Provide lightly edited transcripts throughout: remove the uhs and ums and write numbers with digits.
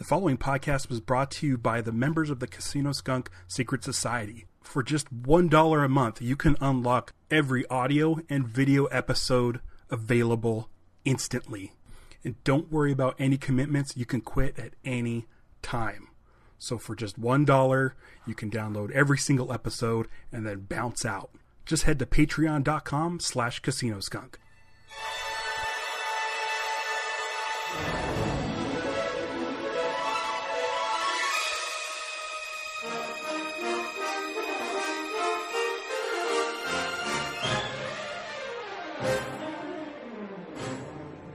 The following podcast was brought to you by the members of the Casino Skunk Secret Society. For just $1 a month, you can unlock every audio and video episode available instantly. And don't worry about any commitments. You can quit at any time. So for just $1, you can download every single episode and then bounce out. Just head to patreon.com/casinoskunk.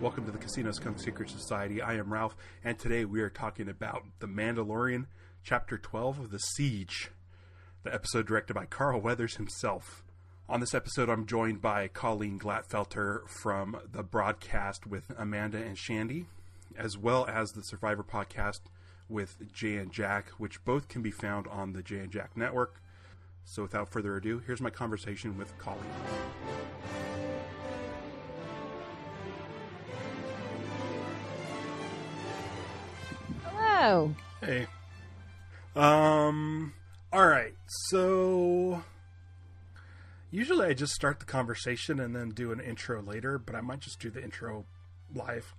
Welcome to the Casino Skunk Secret Society. I am Ralph, and today we are talking about The Mandalorian, Chapter 12 of The Siege, the episode directed by Carl Weathers himself. On this episode, I'm joined by Colleen Glatfelter from the broadcast with Amanda and Shandy, as well as the Survivor podcast with Jay and Jack, which both can be found on the Jay and Jack network. So without further ado, here's my conversation with Colleen. Oh. Hey. Alright, so usually I just start the conversation and then do an intro later, but I might just do the intro live.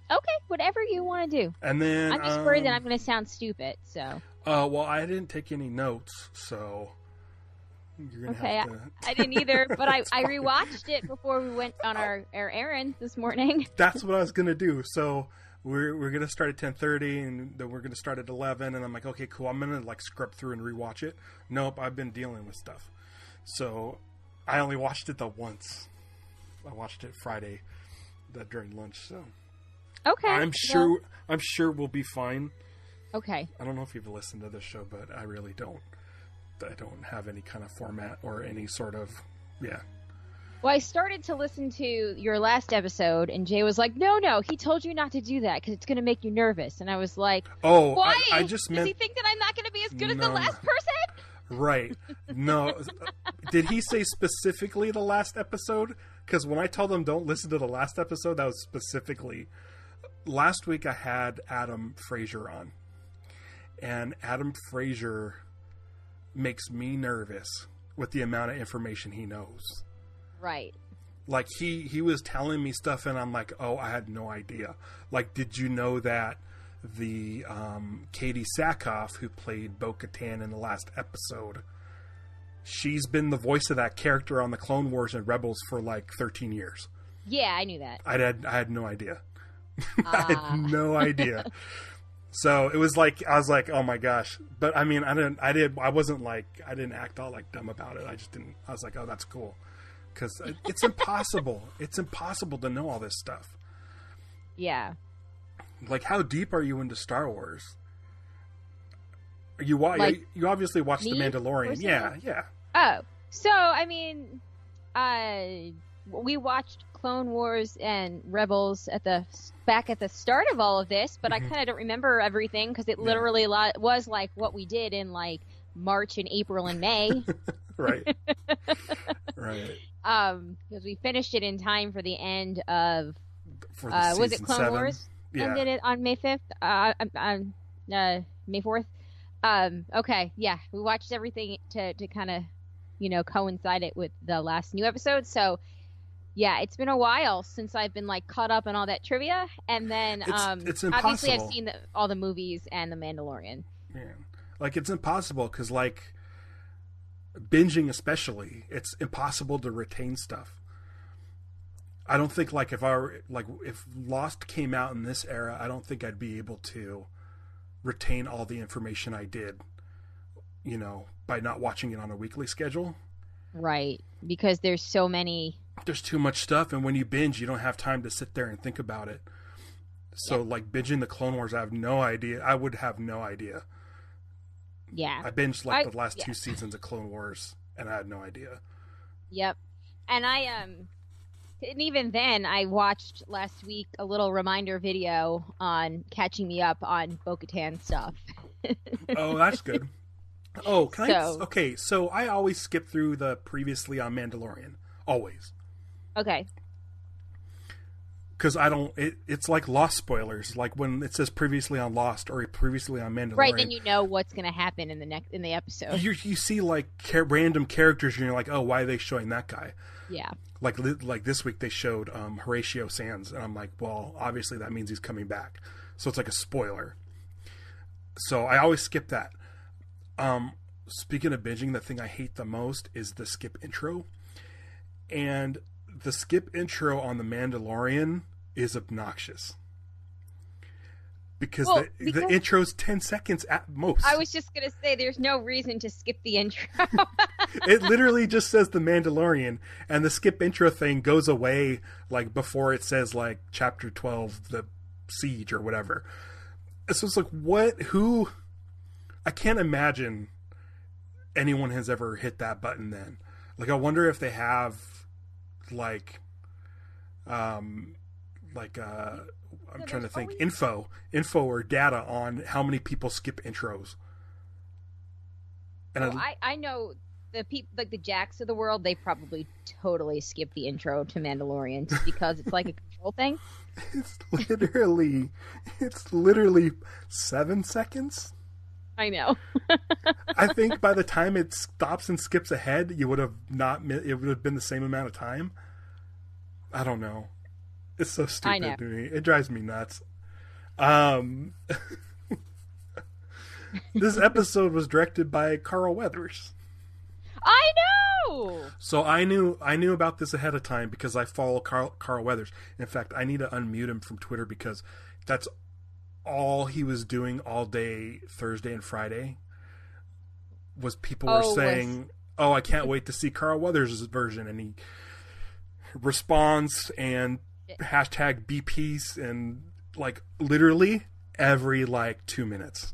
Okay, whatever you want to do. And then I'm just worried that I'm going to sound stupid, so. Well, I didn't take any notes, so you're going to have to... I didn't either, but I rewatched it before we went on our errand this morning. That's what I was going to do, so... We're going to start at 10:30, and then we're going to start at 11, and I'm like, okay, cool, I'm going to, scrub through and rewatch it. Nope, I've been dealing with stuff. So, I only watched it the once. I watched it Friday during lunch, so... Okay. I'm sure we'll be fine. Okay. I don't know if you've listened to this show, but I really don't. I don't have any kind of format or any sort of... Yeah. Well, I started to listen to your last episode, and Jay was like, no, he told you not to do that because it's going to make you nervous. And I was like, oh, why? I just meant... Does he think that I'm not going to be as good as the last person? Right. No. Did he say specifically the last episode? Because when I told him don't listen to the last episode, that was specifically... Last week I had Adam Frazier on. And Adam Frazier makes me nervous with the amount of information he knows. Right. Like, he was telling me stuff, and I'm like, oh, I had no idea. Like, did you know that the Katie Sackhoff, who played Bo-Katan in the last episode, she's been the voice of that character on the Clone Wars and Rebels for, 13 years. Yeah, I knew that. I had no idea. I had no idea. So, it was like, I was like, oh my gosh. But, I mean, I didn't act all, dumb about it. I just didn't, I was like, oh, that's cool. Because it's impossible. It's impossible to know all this stuff. Yeah. How deep are you into Star Wars? You obviously watched The Mandalorian. Personally? Yeah. Oh, so I mean, we watched Clone Wars and Rebels back at the start of all of this, but I kind of don't remember everything because it literally was what we did in March and April and May. Right. Right. Because we finished it in time for the end of was it Clone 7? Wars? Yeah. Ended it on May 5th. May 4th. Okay, yeah, we watched everything to kind of coincide it with the last new episode. So yeah, it's been a while since I've been caught up on all that trivia, and then it's impossible. Obviously I've seen all the movies and The Mandalorian. Yeah, it's impossible because binging especially, it's impossible to retain stuff. I don't think if Lost came out in this era, I don't think I'd be able to retain all the information I did, by not watching it on a weekly schedule. Right, because there's so many. There's too much stuff, and when you binge, you don't have time to sit there and think about it. So, binging the Clone Wars, I have no idea. I would have no idea. Yeah. I binged the last 2 seasons of Clone Wars, and I had no idea. Yep. And and even then I watched last week a little reminder video on catching me up on Bo-Katan stuff. Oh, that's good. Oh, okay, so I always skip through the previously on Mandalorian. Always. Okay. because I don't. It's like Lost spoilers, like when it says previously on Lost or previously on Mandalorian. Right, then you know what's going to happen in the episode. You see like random characters, and you're like, oh, why are they showing that guy? Yeah. Like this week they showed Horatio Sands, and I'm like, well, obviously that means he's coming back, so it's like a spoiler. So I always skip that. Speaking of binging, the thing I hate the most is the skip intro, and the skip intro on The Mandalorian is obnoxious because the intro's 10 seconds at most. I was just going to say there's no reason to skip the intro. It literally just says The Mandalorian, and the skip intro thing goes away like before it says like chapter 12, the siege or whatever. So it's like, what? Who? I can't imagine anyone has ever hit that button then. Like, I wonder if they have I'm trying to think, info or data on how many people skip intros. And I know the people, like the Jacks of the world, they probably totally skip the intro to Mandalorian just because it's like a control thing. It's literally 7 seconds. I know. I think by the time it stops and skips ahead, it would have been the same amount of time. I don't know. It's so stupid to me. It drives me nuts. This episode was directed by Carl Weathers. I know. So I knew about this ahead of time because I follow Carl Weathers. In fact, I need to unmute him from Twitter because that's all he was doing all day Thursday and Friday. Was people were saying, "Oh, I can't wait to see Carl Weathers' version," and he responds and hashtag BPs and like literally every 2 minutes.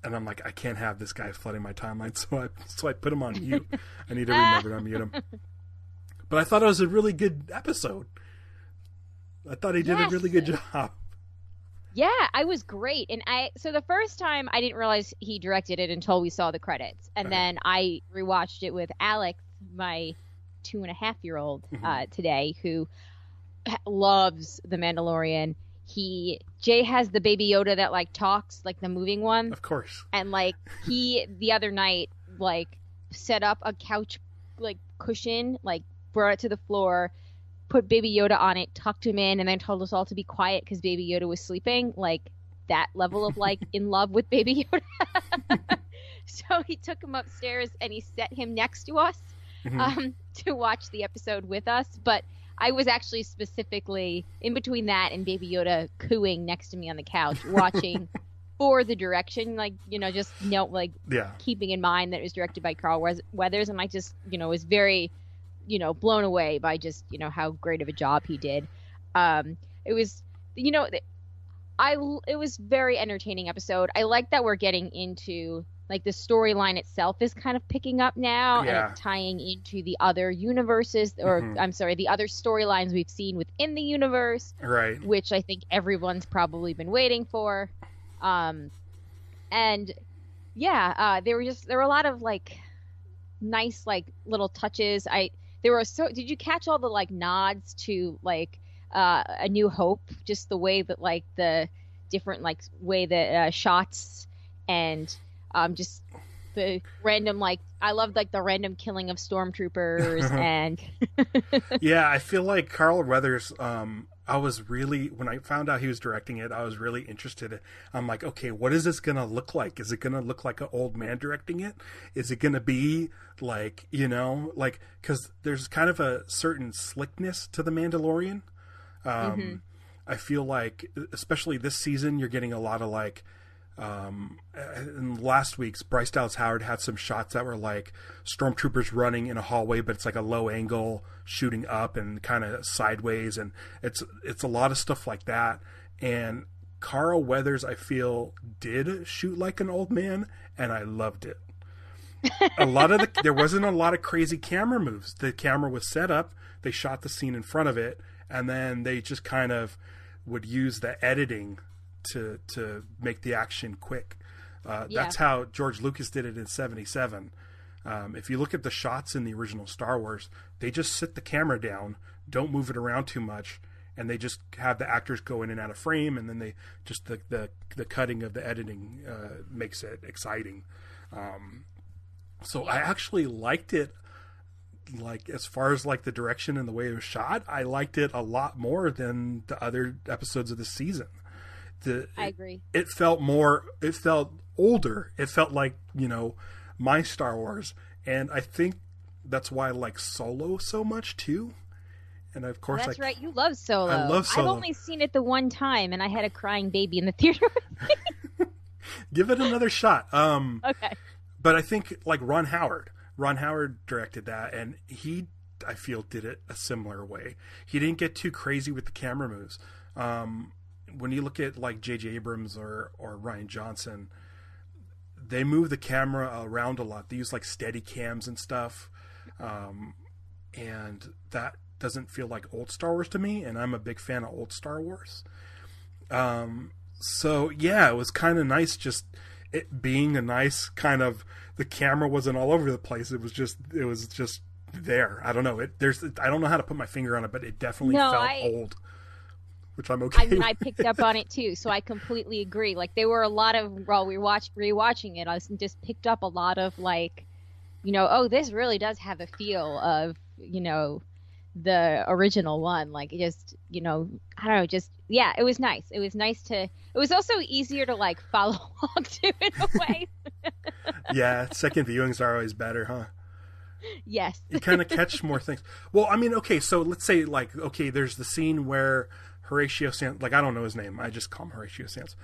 And I'm like, I can't have this guy flooding my timeline, so I put him on mute. I need to remember to unmute him. But I thought it was a really good episode. I thought he did a really good job. Yeah, I was great. And so the first time I didn't realize he directed it until we saw the credits. And then I rewatched it with Alex, my 2.5-year-old today, who loves The Mandalorian. Jay has the Baby Yoda that talks, like the moving one. Of course. And he the other night set up a couch cushion, brought it to the floor, put Baby Yoda on it, tucked him in, and then told us all to be quiet because Baby Yoda was sleeping. That level of in love with Baby Yoda. So he took him upstairs and he set him next to us to watch the episode with us. But I was actually specifically in between that and Baby Yoda cooing next to me on the couch, watching for the direction, keeping in mind that it was directed by Carl Weathers, and I just, was very, blown away by just, how great of a job he did. It was, it was very entertaining episode. I like that we're getting into the storyline itself is kind of picking up now and it's tying into the other universes or I'm sorry, the other storylines we've seen within the universe, right? Which I think everyone's probably been waiting for. And there were a lot of nice little touches. Did you catch all the nods to A New Hope? Just the way that the different way that shots and just the random I loved the random killing of stormtroopers and yeah, I feel like Carl Weathers. I was really, when I found out he was directing it, I was really interested. I'm like, okay, what is this gonna look like? Is it gonna look like an old man directing it? Is it gonna be because there's kind of a certain slickness to The Mandalorian. I feel like, especially this season, you're getting a lot of in last week's, Bryce Dallas Howard had some shots that were stormtroopers running in a hallway, but it's a low angle shooting up and kind of sideways, and it's a lot of stuff like that. And Carl Weathers, I feel, did shoot like an old man, and I loved it. There wasn't a lot of crazy camera moves. The camera was set up, they shot the scene in front of it, and then they just kind of would use the editing to make the action quick. That's how George Lucas did it in 77. If you look at the shots in the original Star Wars, they just sit the camera down, don't move it around too much, and they just have the actors go in and out of frame, and then they just the cutting of the editing makes it exciting. So I actually liked it. Like, as far as like the direction and the way it was shot, I liked it a lot more than the other episodes of the season. I agree. It felt older. It felt like, my Star Wars. And I think that's why I like Solo so much too. And of course, that's right. You love Solo. I love Solo. I've only seen it the one time, and I had a crying baby in the theater. Give it another shot. Okay. But I think like Ron Howard directed that, and he, I feel, did it a similar way. He didn't get too crazy with the camera moves. When you look at like J.J. Abrams or Rian Johnson, they move the camera around a lot. They use like steady cams and stuff. And that doesn't feel like old Star Wars to me, and I'm a big fan of old Star Wars. So yeah, it was kind of nice just it being a nice kind of, the camera wasn't all over the place. It was just there. I don't know. I don't know how to put my finger on it, but it definitely felt old, which I'm okay. I mean, I picked up on it too, so I completely agree. Like, there were a lot of, while we were rewatching it, I just picked up a lot of like, oh, this really does have a feel of, the original one. Like, just, I don't know, just, yeah, it was nice. It was nice it was also easier to like follow along to in a way. Yeah, second viewings are always better, huh? Yes. You kind of catch more things. Well, I mean, okay, so let's say like, okay, there's the scene where Horatio Sanz, like, I don't know his name, I just call him Horatio Sanz,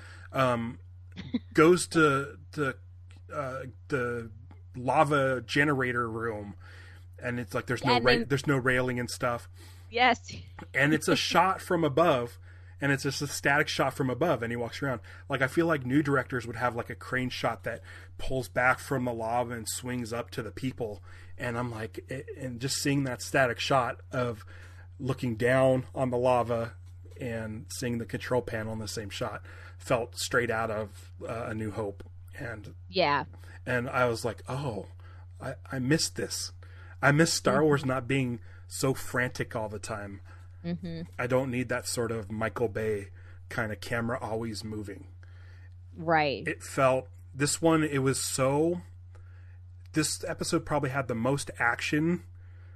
goes to the lava generator room, and it's like there's no railing and stuff. Yes. And it's a shot from above, and it's just a static shot from above, and he walks around. Like, I feel like new directors would have like a crane shot that pulls back from the lava and swings up to the people. And I'm like, and just seeing that static shot of looking down on the lava and seeing the control panel in the same shot felt straight out of A New Hope. And yeah. And I was like, oh, I missed this. I miss Star Wars not being so frantic all the time. Mm-hmm. I don't need that sort of Michael Bay kind of camera always moving. Right. It felt, this episode probably had the most action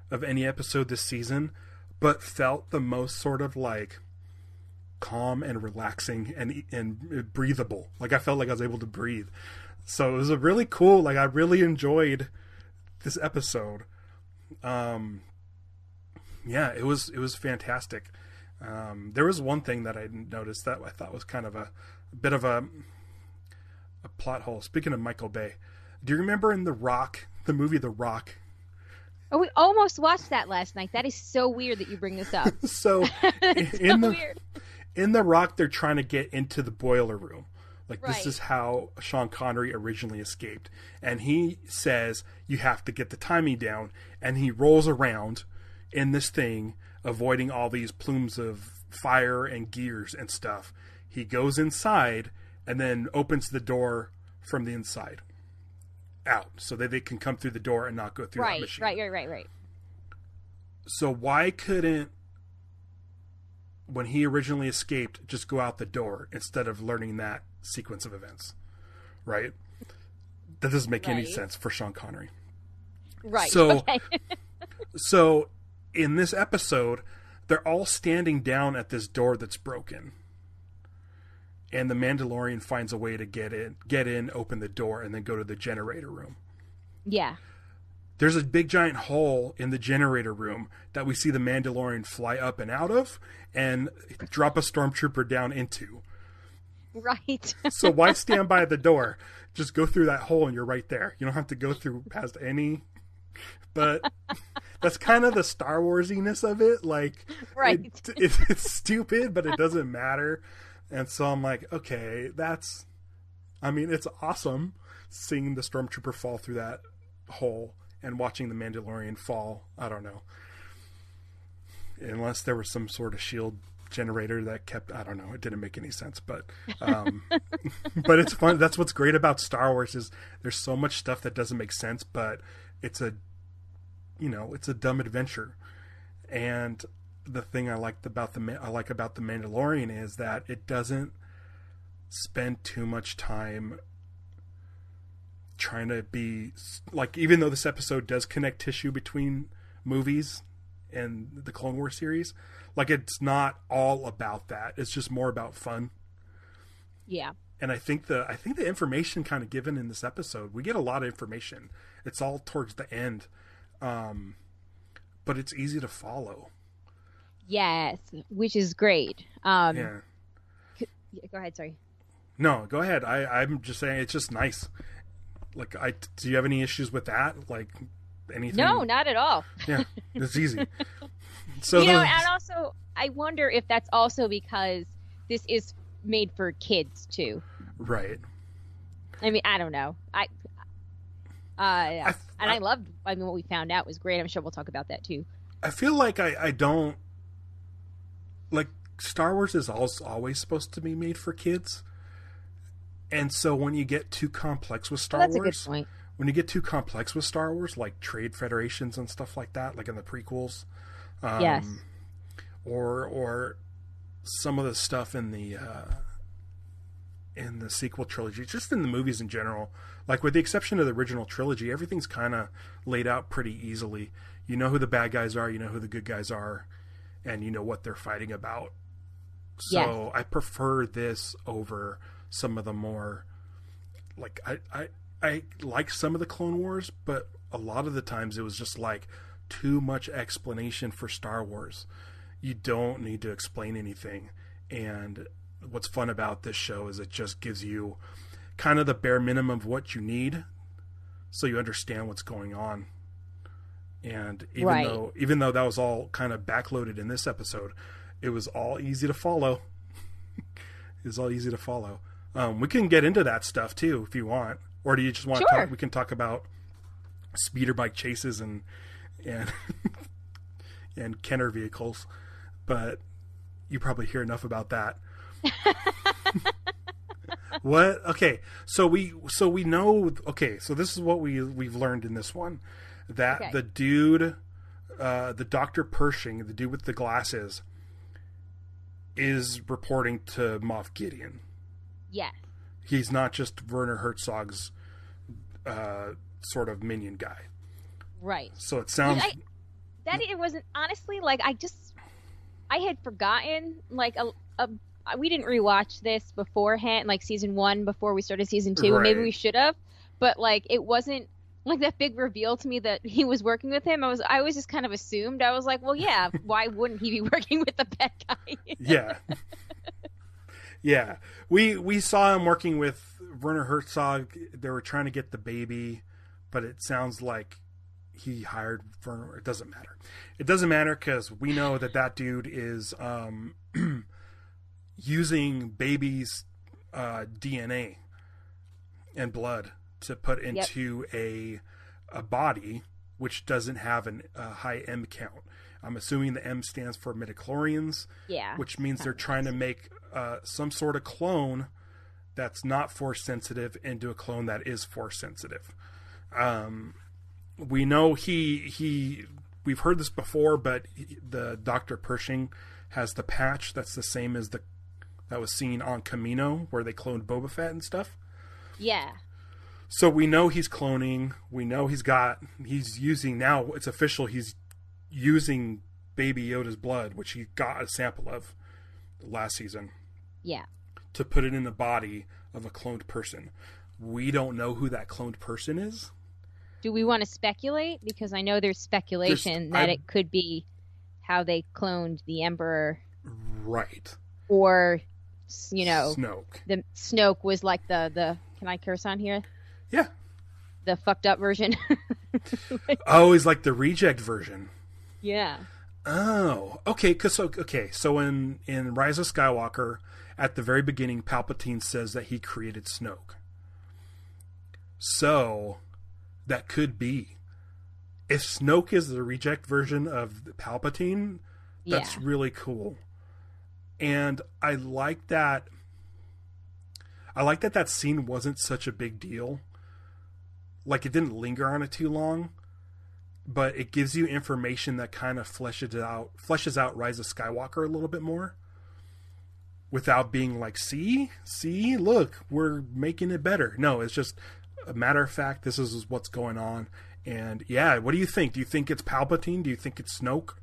of any episode this season, but felt the most sort of like calm and relaxing and breathable. Like, I felt like I was able to breathe. So it was a really cool, like, I really enjoyed this episode. Yeah, it was fantastic. There was one thing that I noticed that I thought was kind of a bit of a plot hole. Speaking of Michael Bay, do you remember in the movie The Rock? Oh, we almost watched that last night. That is so weird that you bring this up. So weird. In The Rock, they're trying to get into the boiler room. Like, right. This is how Sean Connery originally escaped. And he says, you have to get the timing down. And he rolls around in this thing, avoiding all these plumes of fire and gears and stuff. He goes inside and then opens the door from the inside out so that they can come through the door and not go through that machine. Right. So why couldn't, when he originally escaped, just go out the door instead of learning that sequence of events? Right? That doesn't make any sense for Sean Connery. Right. So, okay. So in this episode, they're all standing down at this door that's broken. And the Mandalorian finds a way to get in, open the door, and then go to the generator room. Yeah. There's a big giant hole in the generator room that we see the Mandalorian fly up and out of and drop a stormtrooper down into. Right. So why stand by the door? Just go through that hole and you're right there. You don't have to go through past any. But that's kind of the Star Wars-iness of it. Like, right. It's stupid, but it doesn't matter. And so I'm like, okay, it's awesome seeing the stormtrooper fall through that hole and watching the Mandalorian fall. I don't know. Unless there was some sort of shield generator that kept, I don't know, it didn't make any sense, but but it's fun. That's what's great about Star Wars, is there's so much stuff that doesn't make sense, but it's a dumb adventure. And the thing I like about the Mandalorian is that it doesn't spend too much time trying to be like, even though this episode does connect tissue between movies and the Clone Wars series, like it's not all about that. It's just more about fun. Yeah. And I think the information kind of given in this episode, we get a lot of information. It's all towards the end, but it's easy to follow. Yes, which is great. Yeah. Go ahead. Sorry. No, go ahead. I'm just saying it's just nice. Like, do you have any issues with that? Like, anything? No, not at all. Yeah, it's easy. So and also, I wonder if that's also because this is made for kids too. Right. I mean, I don't know. I loved. I mean, what we found out was great. I'm sure we'll talk about that too. I feel like I don't like Star Wars is always supposed to be made for kids. And so when you get too complex with Star Wars, a good point. When you get too complex with Star Wars, like trade federations and stuff like that, like in the prequels, yes, or some of the stuff in the sequel trilogy, just in the movies in general, like with the exception of the original trilogy, everything's kind of laid out pretty easily. You know who the bad guys are, you know who the good guys are, and you know what they're fighting about. So yes. I prefer this over some of the more, like, I like some of the Clone Wars, but a lot of the times it was just like too much explanation for Star Wars. You don't need to explain anything. And what's fun about this show is it just gives you kind of the bare minimum of what you need so you understand what's going on. And even though that was all kind of backloaded in this episode, it was all easy to follow. It was all easy to follow. We can get into that stuff too if you want, or do you just want to talk? We can talk about speeder bike chases and and Kenner vehicles, but you probably hear enough about that. What? Okay, so we know. Okay, so this is what we've learned in this one, that the dude, the Dr. Pershing, the dude with the glasses, is reporting to Moff Gideon. Yeah. He's not just Werner Herzog's sort of minion guy. Right. So it sounds... it wasn't... Honestly, like, I had forgotten, like, we didn't rewatch this beforehand, like, season 1 before we started season 2. Right. Maybe we should have. But, like, it wasn't, like, that big reveal to me that he was working with him. I was just kind of assumed. I was like, well, yeah, why wouldn't he be working with the bad guy? Yeah. Yeah, we saw him working with Werner Herzog. They were trying to get the baby, but it sounds like he hired Werner. It doesn't matter. It doesn't matter because we know that dude is using babies' DNA and blood to put into a body which doesn't have a high M count. I'm assuming the M stands for midichlorians, which means they're trying to make some sort of clone that's not force sensitive into a clone that is force sensitive. We know we've heard this before, but the Dr. Pershing has the patch that's the same as that was seen on Kamino, where they cloned Boba Fett and stuff. Yeah. So we know he's cloning. We know he's using, now it's official, he's using Baby Yoda's blood, which he got a sample of last season. Yeah. To put it in the body of a cloned person. We don't know who that cloned person is. Do we want to speculate? Because I know there's speculation that it could be how they cloned the Emperor. Right. Or, Snoke. The Snoke was like the can I curse on here? Yeah. The fucked up version. Oh, he's like the reject version. Yeah. Oh, okay. So in Rise of Skywalker, at the very beginning, Palpatine says that he created Snoke. So that could be, if Snoke is the reject version of Palpatine, that's really cool. And I like that. That scene wasn't such a big deal. Like, it didn't linger on it too long. but it gives you information that kind of fleshes out Rise of Skywalker a little bit more, without being like, see, look, we're making it better. No, it's just a matter of fact. This is what's going on. And yeah, what do you think? Do you think it's Palpatine? Do you think it's Snoke?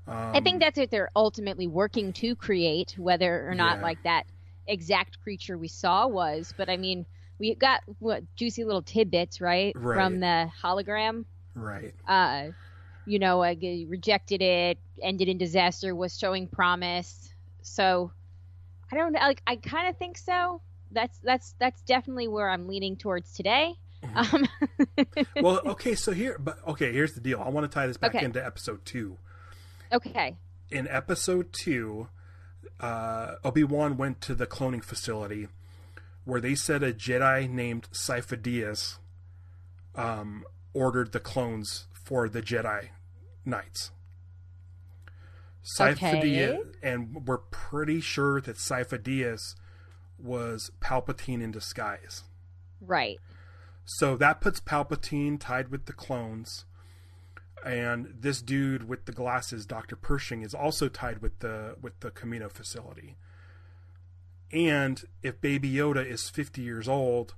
I think that's what they're ultimately working to create, whether or not like that exact creature we saw was. But I mean, we got juicy little tidbits, right? From the hologram. Right. Rejected it, ended in disaster, was showing promise. So I don't know. Like, I kind of think so. That's definitely where I'm leaning towards today. Well, okay. So here's the deal. I want to tie this back into episode 2. Okay. In episode 2, Obi-Wan went to the cloning facility where they said a Jedi named Sifo-Dyas ordered the clones for the Jedi Knights. Sifo-Dyas, and we're pretty sure that Sifo-Dyas was Palpatine in disguise. Right. So that puts Palpatine tied with the clones. And this dude with the glasses, Dr. Pershing, is also tied with the Kamino facility. And if Baby Yoda is 50 years old,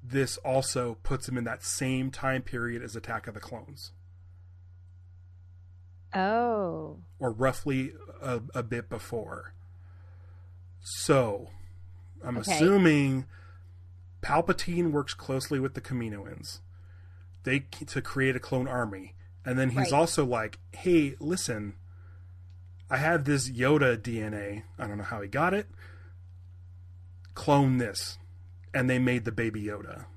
this also puts him in that same time period as Attack of the Clones. Oh. Or roughly a bit before. So, I'm assuming Palpatine works closely with the Kaminoans to create a clone army. And then he's also like, hey, listen, I have this Yoda DNA. I don't know how he got it. Clone this. And they made the Baby Yoda.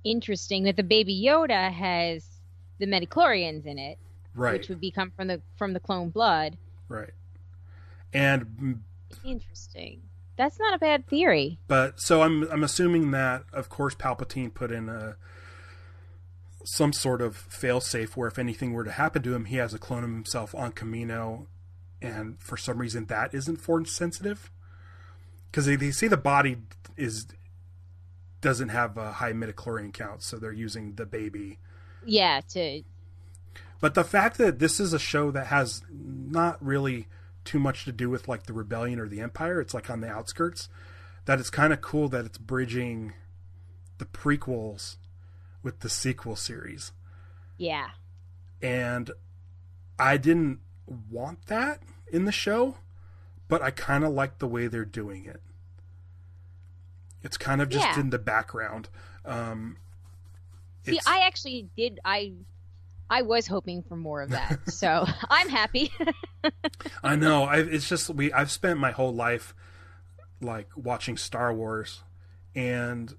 Interesting that the Baby Yoda has the midichlorians in it. Right. Which would become from the clone blood. Right. And interesting. That's not a bad theory. But so I'm assuming that, of course, Palpatine put in some sort of failsafe where if anything were to happen to him, he has a clone of himself on Kamino, and for some reason that isn't force sensitive, because they see the body doesn't have a high midichlorian count, so they're using the baby. Yeah. But the fact that this is a show that has not really too much to do with like the rebellion or the empire, it's like on the outskirts, that it's kind of cool that it's bridging the prequels with the sequel series. Yeah. And I didn't want that in the show, but I kind of like the way they're doing it. It's kind of just in the background. See, I actually did. I was hoping for more of that, so I'm happy. I know. I've spent my whole life like watching Star Wars, and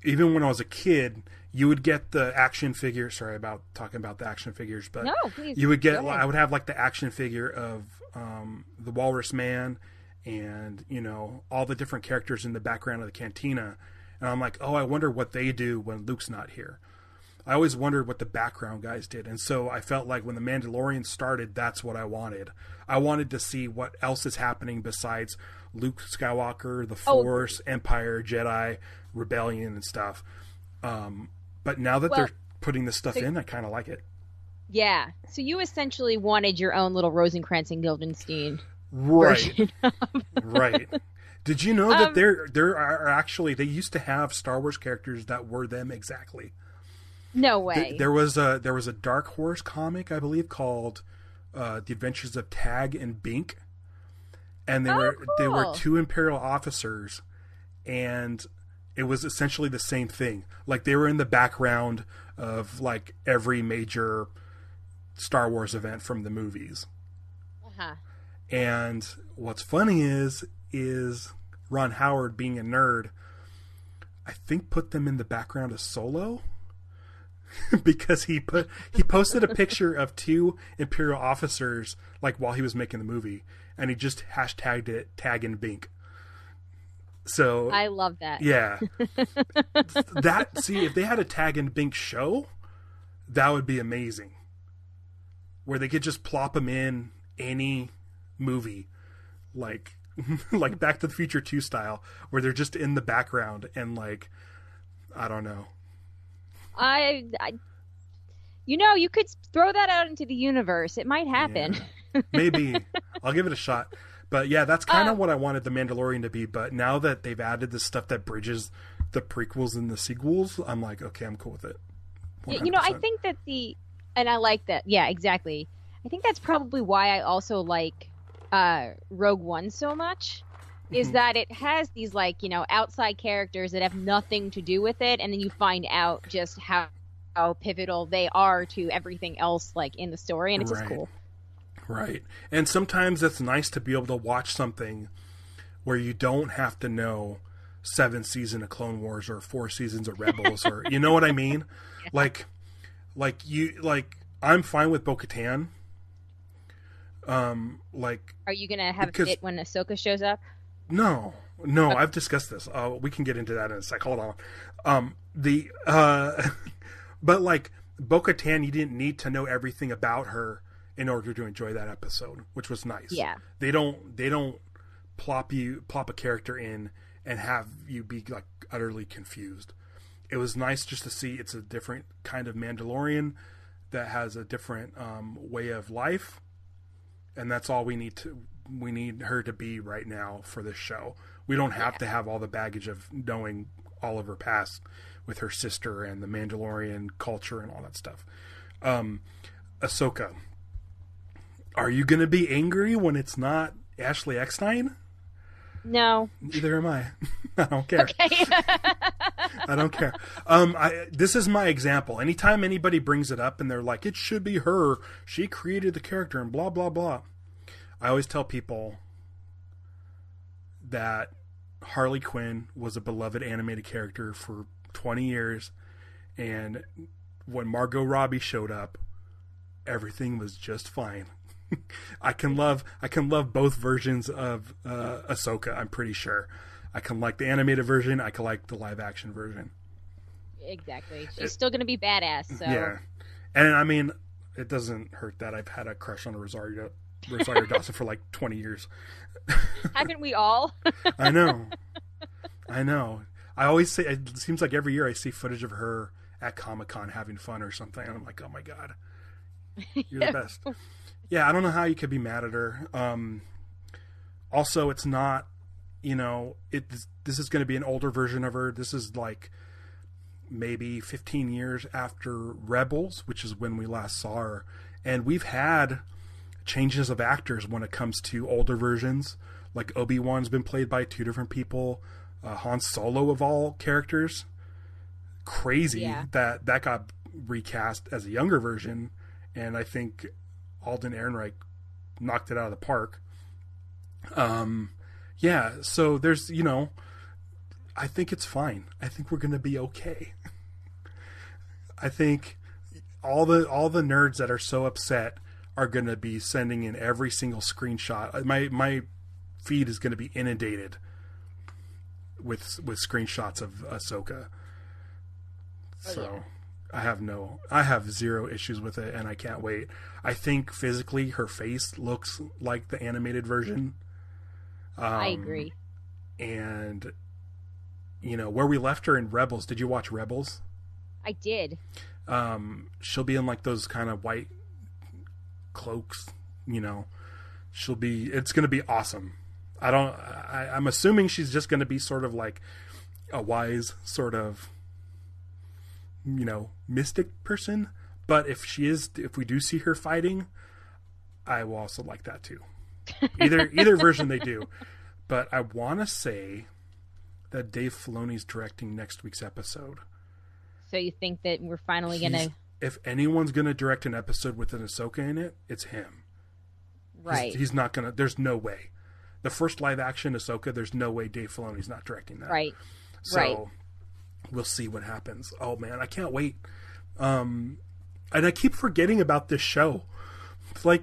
even when I was a kid, you would get the action figure. Sorry about talking about the action figures, but no, please. You would get. I would have like the action figure of the Walrus Man, and all the different characters in the background of the cantina, and I'm like, oh, I wonder what they do when Luke's not here. I always wondered what the background guys did, and so I felt like when the Mandalorian started, that's what I wanted. I wanted to see what else is happening besides Luke Skywalker, the Force, Empire, Jedi, Rebellion, and stuff. But now that they're putting this stuff in, I kind of like it. Yeah. So you essentially wanted your own little Rosencrantz and Guildenstern version. Right. Did you know that there are actually, they used to have Star Wars characters that were them exactly? No way. There was a Dark Horse comic, I believe, called The Adventures of Tag and Bink, and they were two Imperial officers, and it was essentially the same thing. Like they were in the background of like every major Star Wars event from the movies. Uh-huh. And what's funny is Ron Howard, being a nerd, I think put them in the background of Solo. Because he posted a picture of two Imperial officers like while he was making the movie, and he just hashtagged it Tag and Bink. So I love that. Yeah. If they had a Tag and Bink show, that would be amazing. Where they could just plop them in any movie, like Back to the Future 2 style, where they're just in the background and like, I don't know. You could throw that out into the universe. It might happen. Yeah. Maybe. I'll give it a shot. But yeah, that's kind of what I wanted The Mandalorian to be. But now that they've added the stuff that bridges the prequels and the sequels, I'm like, okay, I'm cool with it. 100%. I think that and I like that. Yeah, exactly. I think that's probably why I also like Rogue One so much, is that it has these outside characters that have nothing to do with it, and then you find out just how pivotal they are to everything else in the story, and it's just cool. Right. And sometimes it's nice to be able to watch something where you don't have to know 7 seasons of Clone Wars or 4 seasons of Rebels or you know what I mean? Yeah. I'm fine with Bo-Katan. Are you gonna have it when Ahsoka shows up? No, okay. I've discussed this. We can get into that in a sec. Hold on. But Bo-Katan, you didn't need to know everything about her in order to enjoy that episode, which was nice. Yeah. They don't plop a character in and have you be utterly confused. It was nice just to see it's a different kind of Mandalorian that has a different way of life, and that's all we need her to be right now for this show. We don't have to have all the baggage of knowing all of her past with her sister and the Mandalorian culture and all that stuff. Ahsoka, are you going to be angry when it's not Ashley Eckstein? No. Neither am I. I don't care. Okay. I don't care. This is my example. Anytime anybody brings it up and they're like, it should be her, she created the character and blah, blah, blah. I always tell people that Harley Quinn was a beloved animated character for 20 years. And when Margot Robbie showed up, everything was just fine. I can love both versions of Ahsoka, I'm pretty sure. I can like the animated version. I can like the live action version. Exactly. She's still going to be badass. So. Yeah. And I mean, it doesn't hurt that I've had a crush on Rosario Dawson for 20 years. Haven't we all? I know. I always say, it seems like every year I see footage of her at Comic-Con having fun or something. And I'm like, oh my God, you're the best. Yeah, I don't know how you could be mad at her. Also, it's not, this is going to be an older version of her. This is maybe 15 years after Rebels, which is when we last saw her. And we've had changes of actors when it comes to older versions. Obi-Wan's been played by 2 different people. Han Solo, of all characters. Crazy that got recast as a younger version. And I think Alden Ehrenreich knocked it out of the park. Yeah, so there's, I think it's fine. I think we're going to be okay. I think all the nerds that are so upset are going to be sending in every single screenshot. My feed is going to be inundated with screenshots of Ahsoka. So I have 0 issues with it, and I can't wait. I think physically her face looks like the animated version. I agree. And where we left her in Rebels, did you watch Rebels? I did. She'll be in those kind of white cloaks, it's going to be awesome. I'm assuming she's just going to be sort of like a wise sort of, mystic person. But if we do see her fighting, I will also like that too. Either version they do. But I want to say that Dave Filoni's directing next week's episode. So you think that we're finally going to... If anyone's going to direct an episode with an Ahsoka in it, it's him. Right. He's not going to... There's no way. The first live-action Ahsoka, there's no way Dave Filoni's not directing that. Right. So we'll see what happens. Oh, man, I can't wait. And I keep forgetting about this show. We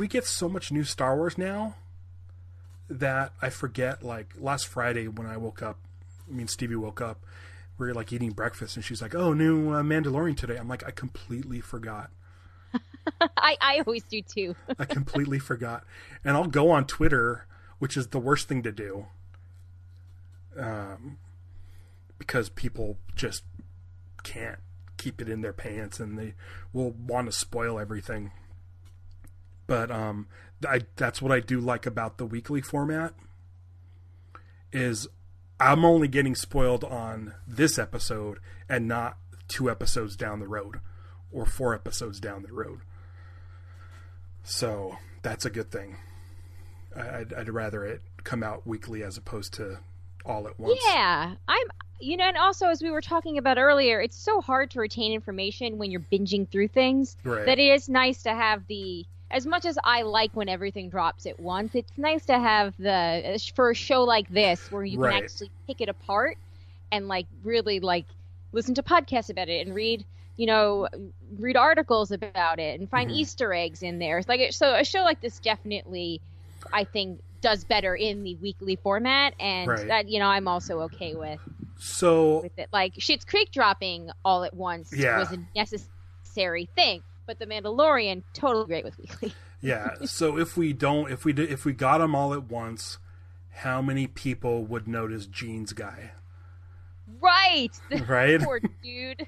get so much new Star Wars now that I forget. Last Friday when I woke up, Stevie woke up, we were eating breakfast and she's like, oh, new Mandalorian today. I'm like, I completely forgot. I always do too. I completely forgot. And I'll go on Twitter, which is the worst thing to do. Because people just can't keep it in their pants and they will want to spoil everything. But that's what I do like about the weekly format is I'm only getting spoiled on this episode and not 2 episodes down the road or 4 episodes down the road. So that's a good thing. I'd rather it come out weekly as opposed to all at once. Yeah, and also as we were talking about earlier, it's so hard to retain information when you're binging through things that it is nice to have as much as I like when everything drops at once, it's nice to have for a show like this where you can actually pick it apart and like really like listen to podcasts about it and read articles about it and find Easter eggs in there. So a show like this definitely, I think, does better in the weekly format, and that I'm also okay with it. Like Schitt's Creek dropping all at once was a necessary thing, but The Mandalorian totally great with weekly. Yeah. So if we got them all at once, how many people would notice Gene's guy? Right. Poor dude.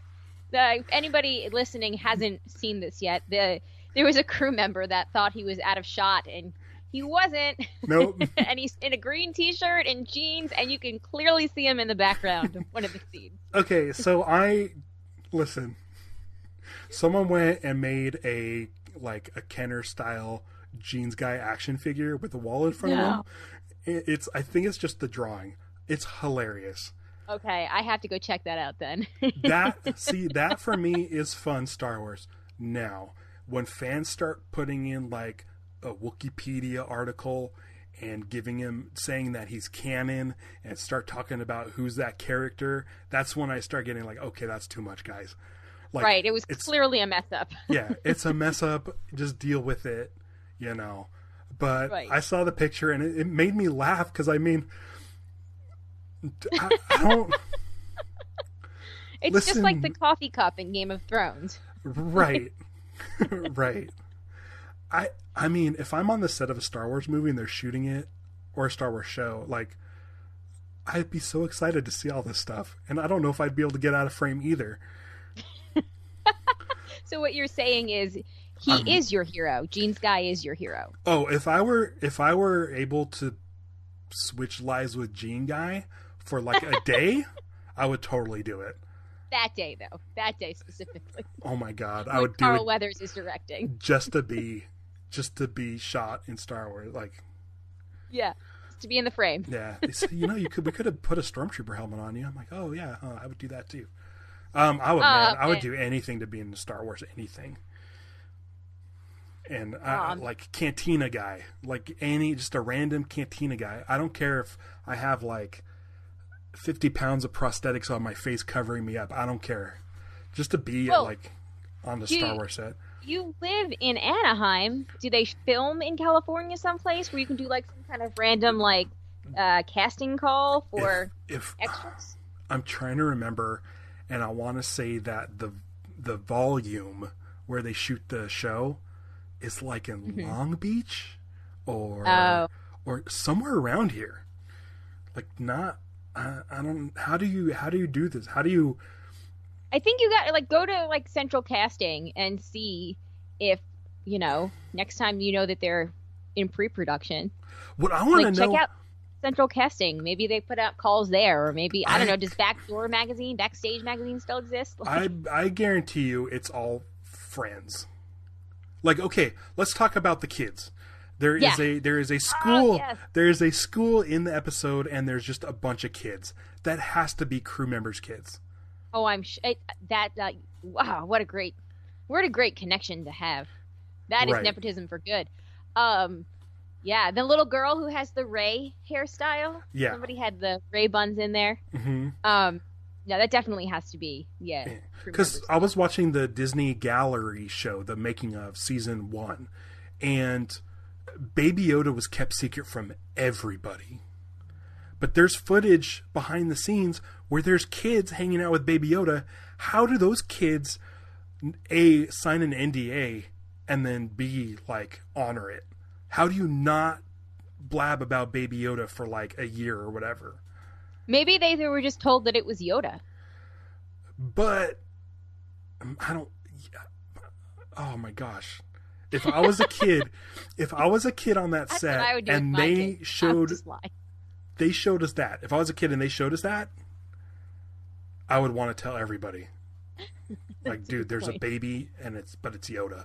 If anybody listening hasn't seen this yet, there was a crew member that thought he was out of shot, and he wasn't. Nope. And he's in a green t-shirt and jeans, and you can clearly see him in the background of one of the scenes. Okay, so listen. Someone went and made a Kenner style jeans guy action figure with a wall in front of him. I think it's just the drawing. It's hilarious. Okay, I have to go check that out then. that for me is fun Star Wars. Now, when fans start putting in like a Wikipedia article and saying that he's canon and start talking about who's that character, that's when I start getting like, okay, that's too much, guys. Like, it was clearly a mess up. Yeah, it's a mess up. Just deal with it, But I saw the picture and it made me laugh because I don't. It's just like the coffee cup in Game of Thrones. Right. Right. I mean, if I'm on the set of a Star Wars movie and they're shooting it, or a Star Wars show, like, I'd be so excited to see all this stuff. And I don't know if I'd be able to get out of frame either. So what you're saying is he is your hero. Gene's guy is your hero. Oh, if I were able to switch lives with Gene guy for like a day, I would totally do it. That day, though. That day specifically. Oh my God, I would do Carl Weathers is directing. just to be shot in Star Wars, like. Yeah, to be in the frame. Yeah, we could have put a stormtrooper helmet on you. I'm like, oh yeah, I would do that too. I would do anything to be in the Star Wars, anything. And like cantina guy, like just a random cantina guy. I don't care if I have like 50 pounds of prosthetics on my face covering me up. I don't care. Just to be on the Star Wars set. You live in Anaheim. Do they film in California someplace where you can do like some kind of random casting call for extras? I'm trying to remember, and I want to say that the volume where they shoot the show is like in Long Beach or somewhere around here. Like not. I don't. How do you do this? How do you? I think you got to go to central casting and see if next time that they're in pre-production. What I want to know. Check out central casting. Maybe they put out calls there, or maybe I don't know. Does Backstage magazine still exist? I guarantee you, it's all friends. Like, okay, let's talk about the kids. There is a school. Yes. There is a school in the episode, and there's just a bunch of kids. That has to be crew members' kids. Oh, I'm wow! What a great connection to have. That is nepotism for good. Yeah, the little girl who has the Ray hairstyle. Yeah, somebody had the Ray buns in there. Mm-hmm. Yeah, that definitely has to be Because I was watching the Disney Gallery show, the making of season 1, and Baby Yoda was kept secret from everybody. But there's footage behind the scenes where there's kids hanging out with Baby Yoda. How do those kids, A, sign an NDA, and then B, honor it? How do you not blab about Baby Yoda for a year or whatever? Maybe they were just told that it was Yoda. But I don't. Oh my gosh! If I was a kid, on that set and they showed us that, if I was a kid and they showed us that, I would want to tell everybody. Like, dude, there's a baby and it's Yoda.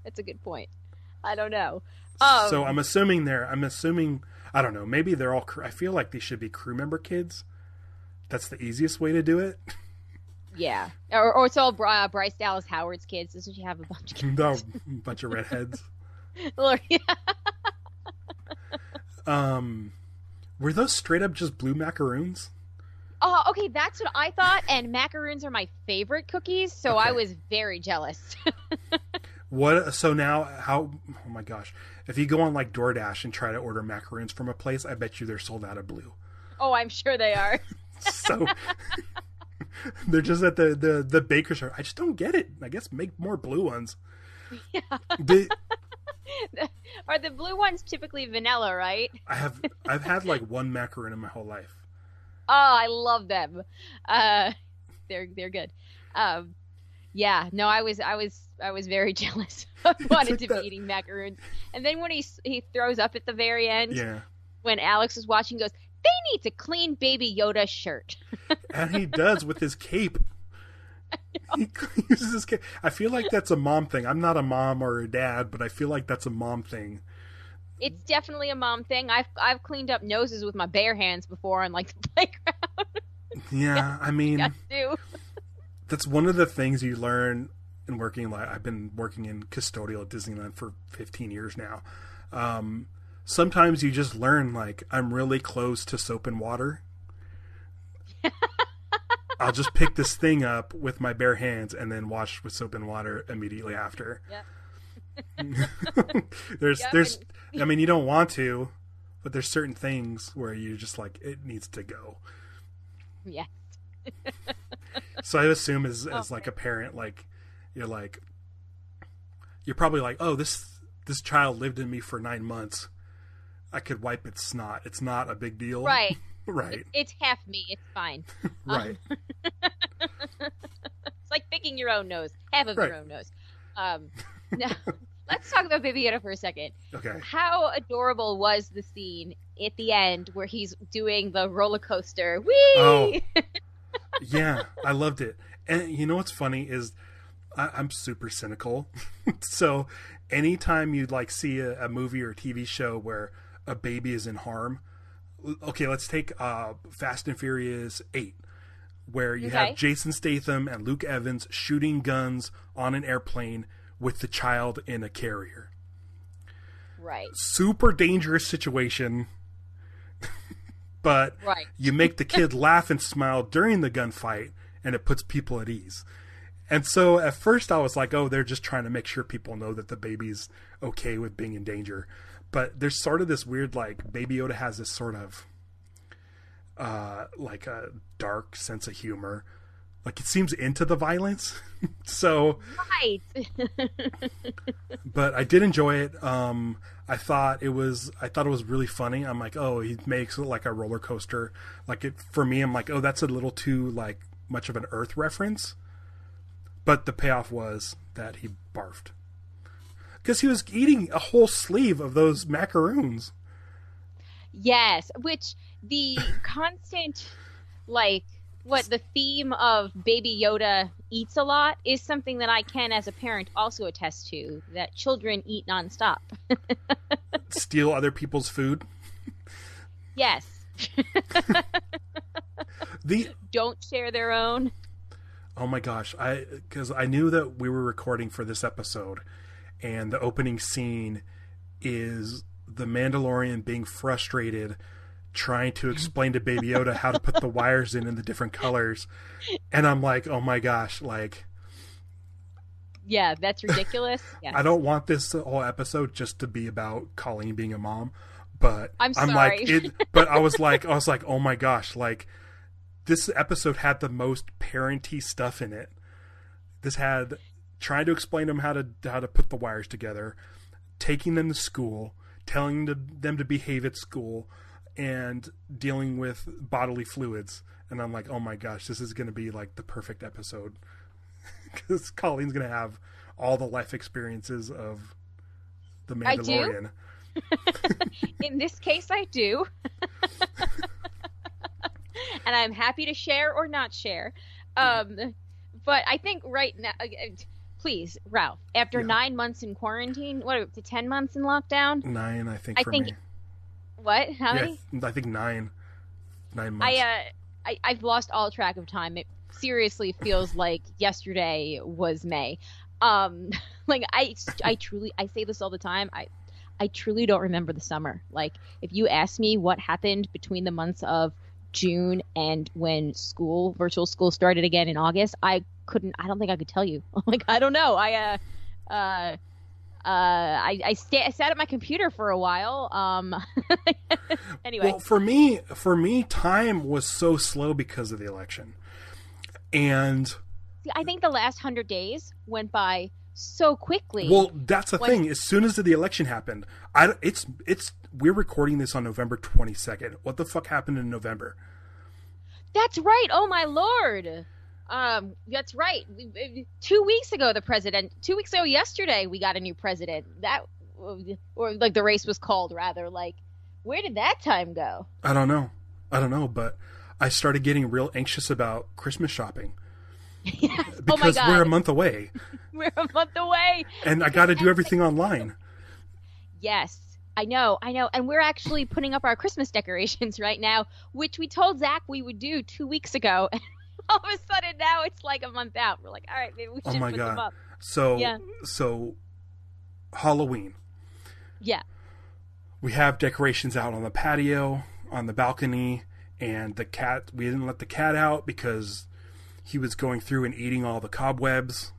That's a good point. I don't know. So I'm assuming I don't know. Maybe they're all. I feel like they should be crew member kids. That's the easiest way to do it. Yeah, or it's all Bryce Dallas Howard's kids. Doesn't she have a bunch of kids? No, a bunch of redheads. Lord, yeah. Were those straight up just blue macaroons? Oh, okay, that's what I thought. And macaroons are my favorite cookies, so Okay. I was very jealous. What? So now, how? Oh my gosh! If you go on like DoorDash and try to order macaroons from a place, I bet you they're sold out of blue. Oh, I'm sure they are. So they're just at the baker shop. I just don't get it. I guess make more blue ones. Yeah. Are the blue ones typically vanilla, right? I've had like one macaroon in my whole life. Oh, I love them. They're good. Yeah, no, I was very jealous. I wanted to be eating macaroons. And then when he throws up at the very end, Yeah. when Alex is watching, goes, "They need to clean Baby Yoda's shirt." And he does with his cape. He uses his cape. I feel like that's a mom thing. I'm not a mom or a dad, but I feel like that's a mom thing. It's definitely a mom thing. I've cleaned up noses with my bare hands before on like the playground. Yeah, I mean, Got to. that's one of the things you learn in working. Like, I've been working in custodial at Disneyland for 15 years now. Sometimes you just learn, like, I'm really close to soap and water. I'll just pick this thing up with my bare hands and then wash with soap and water immediately after. Yep. there's I mean, you don't want to, but there's certain things where you just like, it needs to go. Yeah. So I assume as like a parent, like you're probably like, oh, this child lived in me for 9 months. I could wipe its snot. It's not a big deal. Right. Right. It's half me. It's fine. Right. It's like picking your own nose. Half of Right. your own nose. Now, let's talk about Baby Yoda for a second. Okay. How adorable was the scene at the end where he's doing the roller coaster? Whee! Oh. Yeah, I loved it. And you know what's funny is I'm super cynical. So anytime you like see a movie or a TV show where a baby is in harm, okay, let's take Fast and Furious 8, where you have Jason Statham and Luke Evans shooting guns on an airplane with the child in a carrier. Right. Super dangerous situation. But you make the kid laugh and smile during the gunfight, and it puts people at ease. And so at first I was like, oh, they're just trying to make sure people know that the baby's okay with being in danger. But there's sort of this weird, like, Baby Yoda has this sort of, like a dark sense of humor. Like, it seems into the violence. So. Right. But I did enjoy it. I thought it was really funny. I'm like, oh, he makes it like a roller coaster. Like, for me, I'm like, oh, that's a little too, like, much of an Earth reference. But the payoff was that he barfed. Because he was eating a whole sleeve of those macaroons. Yes, which the constant, like, the theme of Baby Yoda eats a lot is something that I can, as a parent, also attest to, that children eat nonstop. Steal other people's food? Yes. Don't share their own. Oh my gosh, because I knew that we were recording for this episode, and the opening scene is the Mandalorian being frustrated, trying to explain to Baby Yoda how to put the wires in the different colors, and I'm like, oh my gosh, like, yeah, that's ridiculous. Yes. I don't want this whole episode just to be about Colleen being a mom, but I'm sorry. like, but I was like, oh my gosh, like, this episode had the most parenty stuff in it. This had trying to explain to them how to put the wires together, taking them to school, telling them to behave at school, and dealing with bodily fluids. And I'm like, oh my gosh, this is going to be like the perfect episode because Colleen's going to have all the life experiences of the Mandalorian. In this case, I do. And I'm happy to share or not share. But I think right now, please, Ralph, after 9 months in quarantine, what, to 10 months in lockdown? 9, I think, for me. What? How many? I think 9. 9 months. I've lost all track of time. It seriously feels like yesterday was May. Like I say this all the time. I truly don't remember the summer. Like, if you ask me what happened between the months of June and when virtual school started again in August, I don't think I could tell you. Like, I don't know. I sat at my computer for a while. Anyway. Well, for me, time was so slow because of the election. And I think the last 100 days went by so quickly. Well, that's the thing. As soon as the election happened, we're recording this on November 22nd. What the fuck happened in November? That's right. Oh my Lord. That's right. 2 weeks ago, 2 weeks ago yesterday, we got a new president. Or like the race was called, rather. Like, where did that time go? I don't know, but I started getting real anxious about Christmas shopping. Yes. Because we're a month away. We're a month away. And I got to do everything online. Yes, I know. And we're actually putting up our Christmas decorations right now, which we told Zach we would do 2 weeks ago. And all of a sudden now it's like a month out. We're like, all right, maybe we should put them up. So Halloween. Yeah. We have decorations out on the patio, on the balcony, and we didn't let the cat out because he was going through and eating all the cobwebs.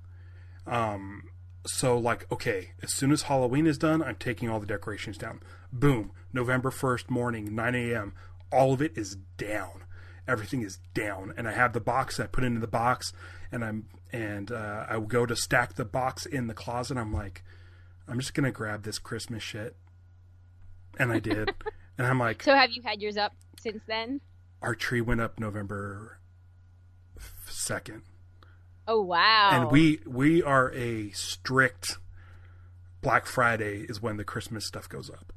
So, like, okay, as soon as Halloween is done, I'm taking all the decorations down. Boom. November 1st morning, 9 a.m. All of it is down. Everything is down. And I have the box, and I put it into the box, and I would go to stack the box in the closet. I'm like, I'm just going to grab this Christmas shit. And I did. And I'm like... So have you had yours up since then? Our tree went up November 2nd. Oh, wow. And we are a strict Black Friday is when the Christmas stuff goes up.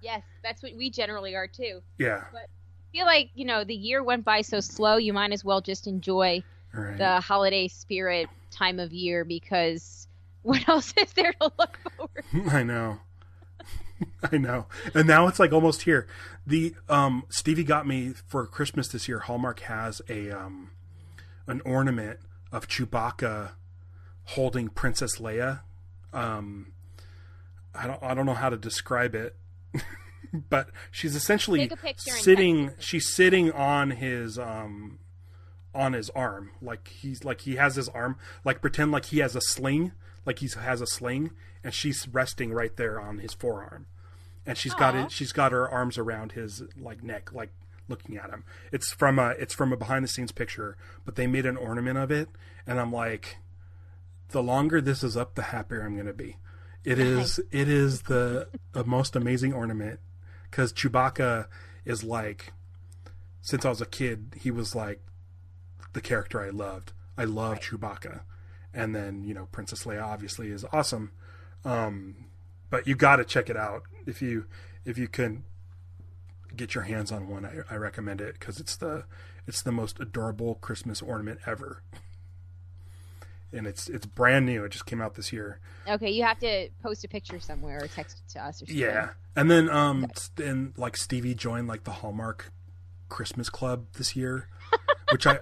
Yes, that's what we generally are too. Yeah. But I feel like, the year went by so slow, you might as well just enjoy the holiday spirit time of year, because what else is there to look forward to? I know. And now it's like almost here. The Stevie got me for Christmas this year. Hallmark has an ornament of Chewbacca holding Princess Leia. I don't know how to describe it, but she's essentially sitting. She's sitting on his arm, like he has his arm, like pretend like he has a sling, and she's resting right there on his forearm, and she's got her arms around his neck, like looking at him. It's from a behind the scenes picture, but they made an ornament of it, and I'm like, the longer this is up, the happier I'm going to be. It is the most amazing ornament, because Chewbacca is like, since I was a kid, he was like the character I loved. I love Chewbacca. And then, Princess Leia obviously is awesome. But you got to check it out. If you can get your hands on one, I recommend it, because it's the most adorable Christmas ornament ever. And it's brand new. It just came out this year. Okay, you have to post a picture somewhere or text it to us or something. Yeah. And then and Stevie joined the Hallmark Christmas Club this year, which I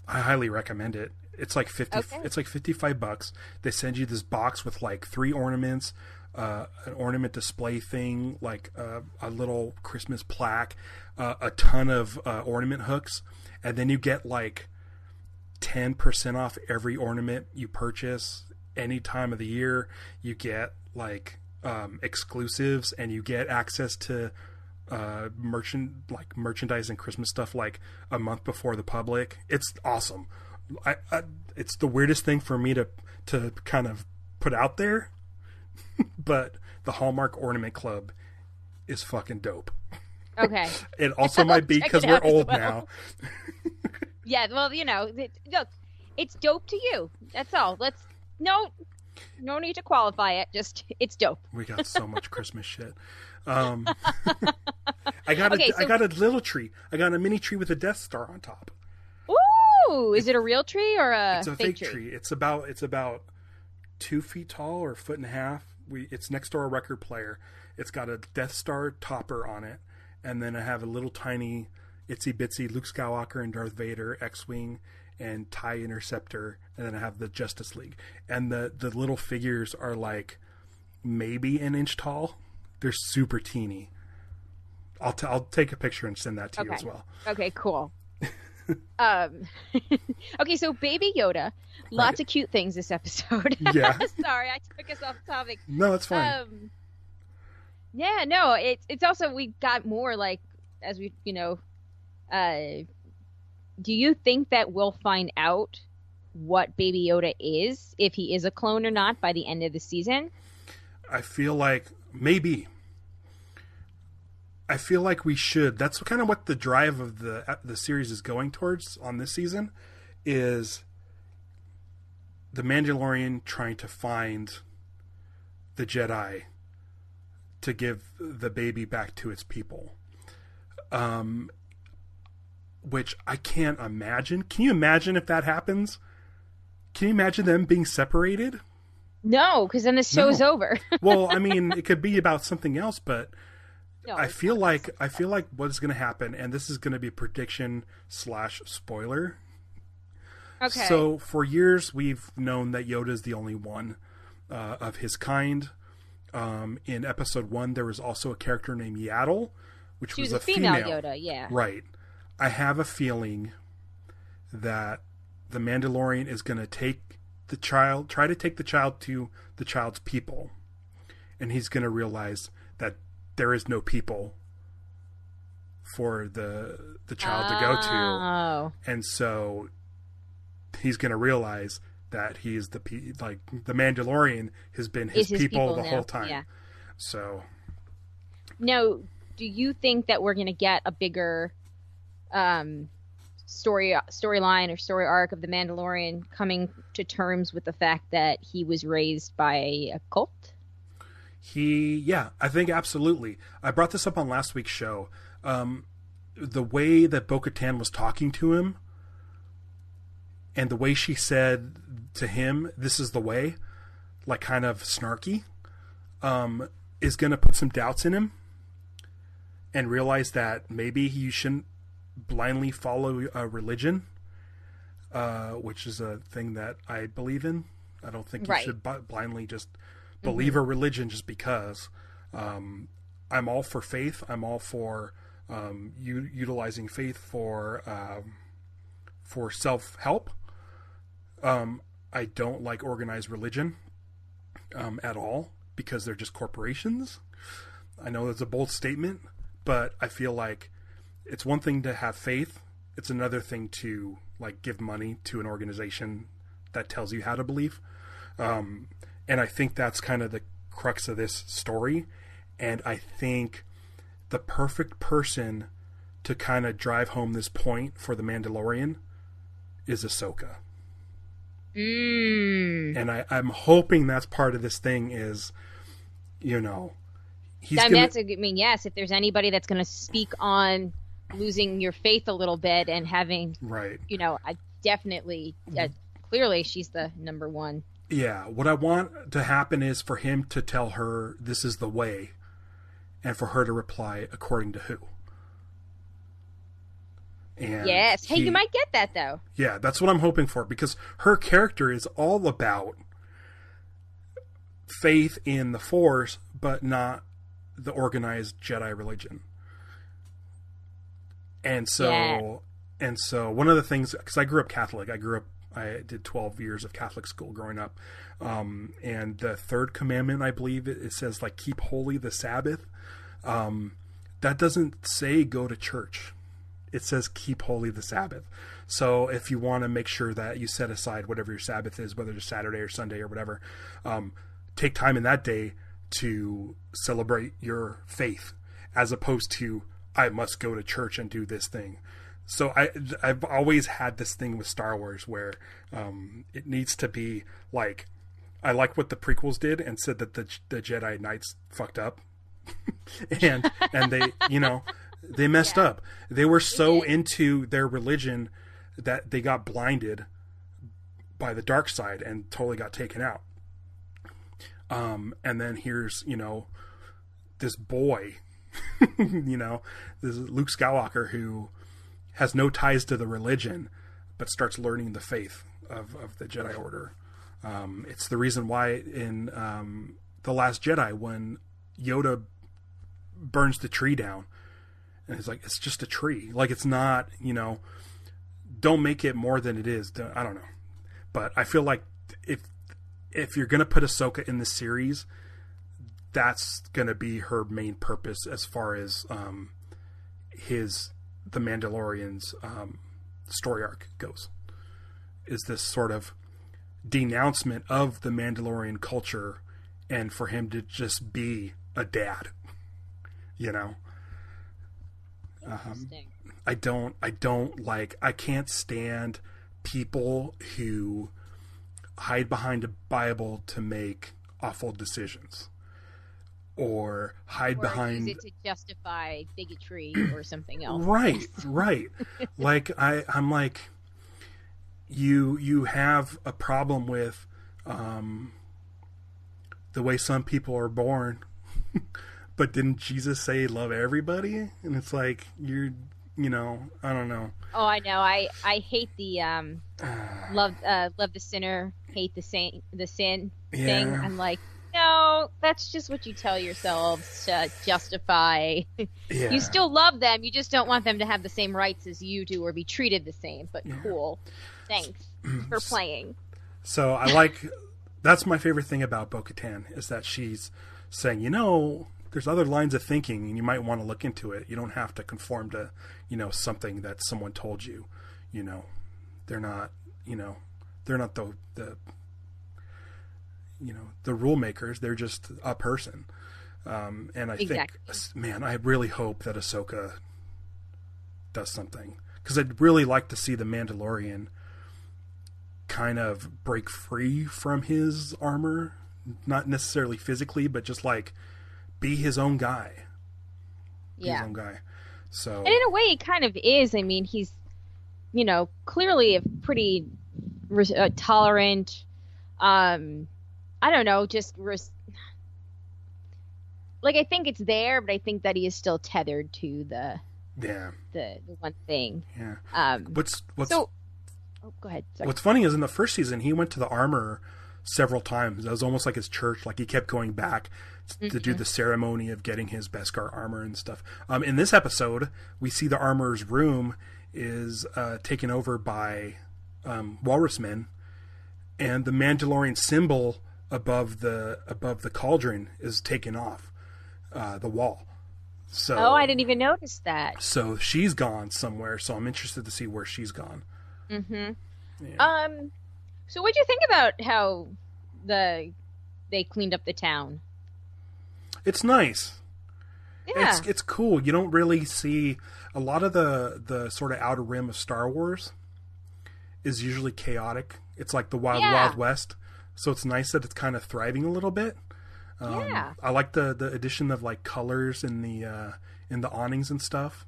highly recommend it. It's like It's like $55. They send you this box with 3 ornaments, an ornament display thing, a little Christmas plaque, a ton of ornament hooks, and then you get 10% off every ornament you purchase any time of the year. You get exclusives, and you get access to merchandise and Christmas stuff a month before the public. It's awesome. It's the weirdest thing for me to kind of put out there, but the Hallmark Ornament Club is fucking dope. Okay. It also might be because we're old now. Yeah, well, look, It's dope to you. That's all. No need to qualify it. Just it's dope. We got so much Christmas shit. I got Okay, I got a little tree. I got a mini tree with a Death Star on top. Ooh, is it a real tree or It's a fake tree. It's about 2 feet tall or a foot and a half. It's next to our record player. It's got a Death Star topper on it, and then I have a little tiny itsy bitsy Luke Skywalker and Darth Vader X-wing and TIE Interceptor, and then I have the Justice League. And the little figures are like maybe an inch tall. They're super teeny. I'll take a picture and send that to you as well. Okay, cool. Okay, so Baby Yoda, lots of cute things this episode. Yeah. Sorry, I took us off topic. No, that's fine. Yeah, no, it's also we got more like as we do you think that we'll find out what Baby Yoda is, if he is a clone or not, by the end of the season? I feel like maybe. I feel like we should. That's kind of what the drive of the series is going towards on this season, is the Mandalorian trying to find the Jedi to give the baby back to its people. Which I can't imagine. Can you imagine if that happens? Can you imagine them being separated? No, because then the show's over. Well, I mean, it could be about something else, but no, I feel like what's going to happen, and this is going to be prediction / spoiler. Okay. So for years we've known that Yoda is the only one of his kind. In episode 1, there was also a character named Yaddle, which was a female Yoda. Yeah. Right. I have a feeling that the Mandalorian is going to try to take the child to the child's people, and he's going to realize that there is no people for the child to go to, and so he's going to realize that he's the Mandalorian has been his people the whole time. Yeah. So, now, do you think that we're going to get a bigger storyline or story arc of the Mandalorian coming to terms with the fact that he was raised by a cult? I think absolutely. I brought this up on last week's show. The way that Bo-Katan was talking to him, and the way she said to him, "This is the way," like kind of snarky, is going to put some doubts in him, and realize that maybe you shouldn't blindly follow a religion, which is a thing that I believe in. I don't think you should blindly just believe a religion just because. I'm all for faith. I'm all for utilizing faith for self-help. I don't like organized religion at all, because they're just corporations. I know that's a bold statement, but I feel like it's one thing to have faith. It's another thing to give money to an organization that tells you how to believe. And I think that's kind of the crux of this story. And I think the perfect person to kind of drive home this point for the Mandalorian is Ahsoka. And I'm hoping that's part of this thing is, yes, if there's anybody that's going to speak on losing your faith a little bit and having, I definitely, clearly she's the number one. Yeah, what I want to happen is for him to tell her this is the way, and for her to reply according to who. And yes. Hey, you might get that, though. Yeah, that's what I'm hoping for, because her character is all about faith in the Force, but not the organized Jedi religion. And so one of the things, because I grew up Catholic, I did 12 years of Catholic school growing up. And the third commandment, I believe it says keep holy the Sabbath. That doesn't say go to church. It says keep holy the Sabbath. So if you want to make sure that you set aside whatever your Sabbath is, whether it's Saturday or Sunday or whatever, take time in that day to celebrate your faith, as opposed to I must go to church and do this thing. So I've always had this thing with Star Wars where it needs to be like, I like what the prequels did and said that the Jedi Knights fucked up, and they, you know, they messed up. They were so into their religion that they got blinded by the dark side and totally got taken out. And then here's, you know, this boy, you know, this is Luke Skywalker, who has no ties to the religion, but starts learning the faith of the Jedi Order. It's the reason why in The Last Jedi, when Yoda burns the tree down, and it's like, it's just a tree. Like, it's not, you know, don't make it more than it is. I don't know. But I feel like if you're going to put Ahsoka in the series, that's going to be her main purpose as far as the Mandalorian's story arc goes. Is this sort of denouncement of the Mandalorian culture, and for him to just be a dad, you know? I can't stand people who hide behind a Bible to make awful decisions, or behind use it to justify bigotry or something else. Right. Like I'm like, you have a problem with the way some people are born, but didn't Jesus say love everybody? And it's like, you know, I don't know. Oh, I know. I hate the love the sinner, hate the sin thing. I'm like, no, that's just what you tell yourselves to justify. Yeah. You still love them, you just don't want them to have the same rights as you do or be treated the same. But cool, thanks for playing. So I like, that's my favorite thing about Bo-Katan, is that she's saying, you know, there's other lines of thinking and you might want to look into it. You don't have to conform to, you know, something that someone told you. You know, they're not the you know, the rule makers. They're just a person. And I think, man, I really hope that Ahsoka does something, because I'd really like to see the Mandalorian kind of break free from his armor, not necessarily physically, but just like be his own guy. Yeah. His own guy. So, and in a way, he kind of is. I mean, he's, you know, clearly a pretty tolerant. I don't know, just like, I think it's there, but I think that he is still tethered to the one thing. Yeah. Go ahead. Sorry. What's funny is in the first season, he went to the armor several times. It was almost like his church. Like, he kept going back to do the ceremony of getting his Beskar armor and stuff. In this episode, we see the armorer's room is taken over by walrus men, and the Mandalorian symbol above the cauldron is taken off the wall. So, I didn't even notice that. So she's gone somewhere. So I'm interested to see where she's gone. Mm-hmm. Yeah. So what'd you think about how they cleaned up the town? It's nice. Yeah. It's cool. You don't really see a lot of the sort of outer rim of Star Wars is usually chaotic. It's like the Wild West. So it's nice that it's kind of thriving a little bit. I like the addition of like colors in the awnings and stuff.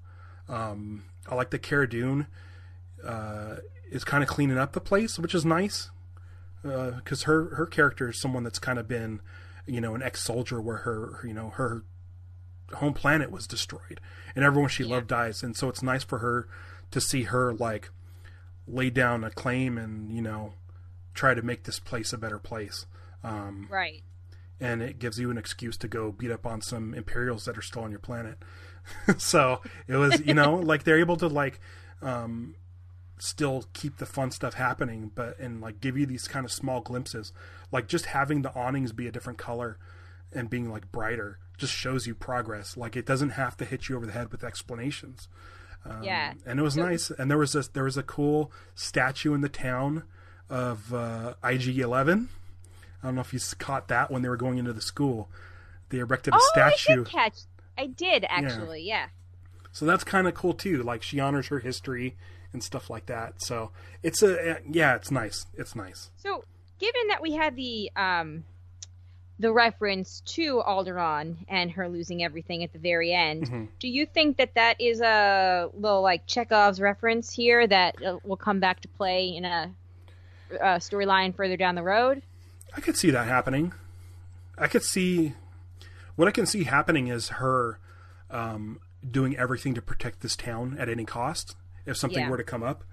I like that Cara Dune is kind of cleaning up the place, which is nice, because her character is someone that's kind of been, you know, an ex-soldier where her home planet was destroyed and everyone she loved dies, and so it's nice for her to see her like lay down a claim and, you know, try to make this place a better place. Right. And it gives you an excuse to go beat up on some Imperials that are still on your planet. So it was, you know, like they're able to like still keep the fun stuff happening, and like give you these kind of small glimpses. Like just having the awnings be a different color and being like brighter just shows you progress. Like it doesn't have to hit you over the head with explanations. And it was nice. And there was a cool statue in the town of IG-11. I don't know if you caught that when they were going into the school. They erected a statue. I did actually, yeah. So that's kind of cool too. Like she honors her history and stuff like that. So it's nice. It's nice. So given that we had the reference to Alderaan and her losing everything at the very end, do you think that is a little like Chekhov's reference here that will come back to play in a storyline further down the road? I could see that happening. What I can see happening is her doing everything to protect this town at any cost if something were to come up.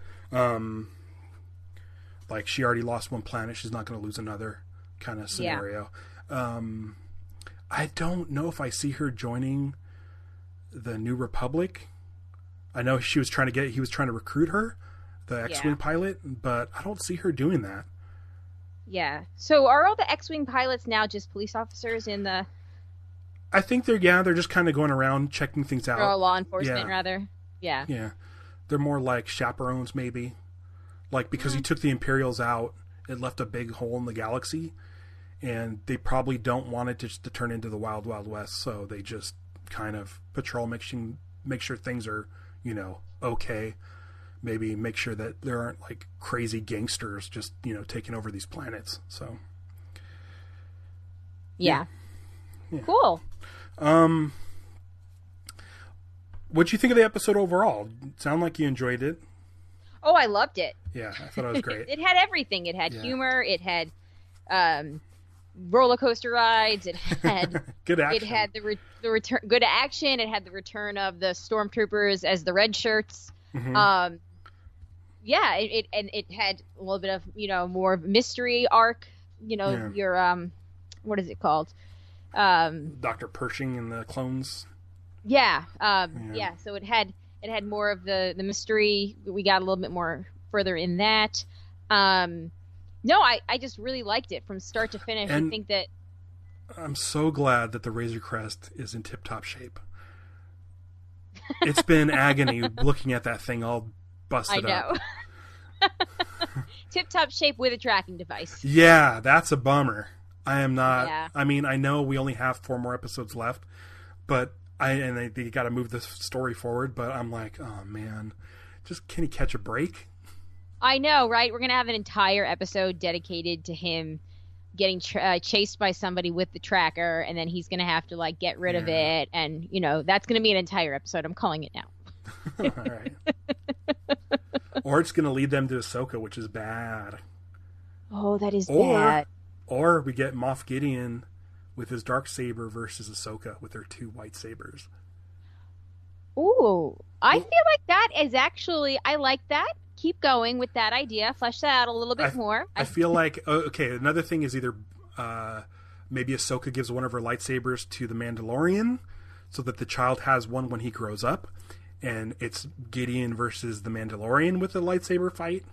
Like she already lost one planet, she's not going to lose another kind of scenario. I don't know if I see her joining the New Republic. I know he was trying to recruit her, the X-Wing pilot, but I don't see her doing that. Yeah. So are all the X-Wing pilots now just police officers in the... I think they're just kind of going around checking things out. Or law enforcement, rather. Yeah. Yeah. They're more like chaperones, maybe. Like, because you took the Imperials out, it left a big hole in the galaxy, and they probably don't want it to turn into the Wild Wild West, so they just kind of patrol, make sure things are, okay. Maybe make sure that there aren't, like, crazy gangsters just, taking over these planets, so. Yeah. Cool. What'd you think of the episode overall? Sound like you enjoyed it. Oh, I loved it. Yeah, I thought it was great. It had everything. It had humor. It had roller coaster rides. It had good action. It had the return, good action. It had the return of the stormtroopers as the red shirts. Mm-hmm. It had a little bit of more mystery arc. Your what is it called? Dr. Pershing and the clones. Yeah. So it had more of the mystery. We got a little bit more further in that. No, I just really liked it from start to finish. And I think that I'm so glad that the Razor Crest is in tip-top shape. It's been agony looking at that thing all busted up. I know. Tip-top shape with a tracking device. Yeah, that's a bummer. I am not. Yeah. I mean, I know we only have 4 more episodes left, but they got to move the story forward. But I'm like, oh man, just can he catch a break? I know, right? We're gonna have an entire episode dedicated to him getting chased by somebody with the tracker, and then he's gonna have to get rid of it, and that's gonna be an entire episode. I'm calling it now. All right. Or it's gonna lead them to Ahsoka, which is bad. Oh, that is bad. Or we get Moff Gideon with his Darksaber versus Ahsoka with her 2 white sabers. Ooh, I feel like that is actually, I like that. Keep going with that idea. Flesh that out a little bit more. I feel like, okay, another thing is either maybe Ahsoka gives one of her lightsabers to the Mandalorian so that the child has one when he grows up, and it's Gideon versus the Mandalorian with a lightsaber fight.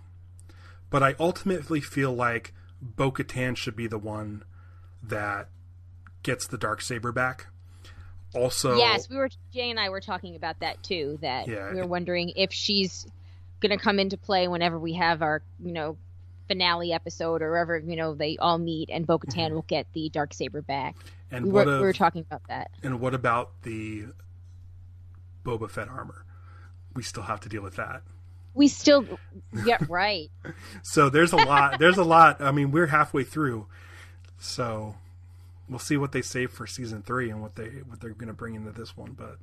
But I ultimately feel like Bo-Katan should be the one that gets the Darksaber back. Also, yes, Jay and I were talking about that too. That we were wondering if she's going to come into play whenever we have our, finale episode, or wherever they all meet, and Bo-Katan will get the Darksaber back. And we were talking about that. And what about the Boba Fett armor? We still have to deal with that. Right. So there's a lot. I mean, we're halfway through, so we'll see what they save for season 3 and what they're going to bring into this one. But